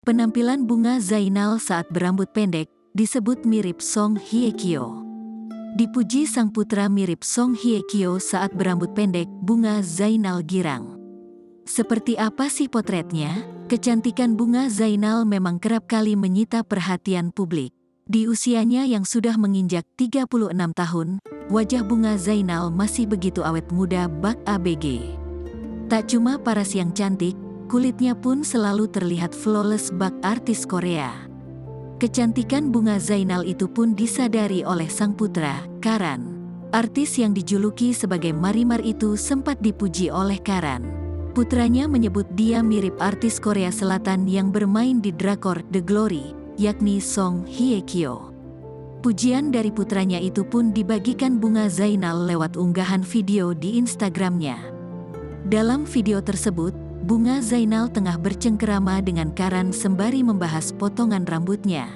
Penampilan Bunga Zainal saat berambut pendek disebut mirip Song Hye Kyo. Dipuji sang putra mirip Song Hye Kyo saat berambut pendek, Bunga Zainal girang. Seperti apa sih potretnya? Kecantikan Bunga Zainal memang kerap kali menyita perhatian publik. Di usianya yang sudah menginjak 36 tahun, wajah Bunga Zainal masih begitu awet muda bak ABG. Tak cuma paras yang cantik, kulitnya pun selalu terlihat flawless bak artis Korea. Kecantikan Bunga Zainal itu pun disadari oleh sang putra, Karan. Artis yang dijuluki sebagai Marimar itu sempat dipuji oleh Karan. Putranya menyebut dia mirip artis Korea Selatan yang bermain di drakor The Glory, yakni Song Hye Kyo. Pujian dari putranya itu pun dibagikan Bunga Zainal lewat unggahan video di Instagramnya. Dalam video tersebut, Bunga Zainal tengah bercengkerama dengan Karan sembari membahas potongan rambutnya.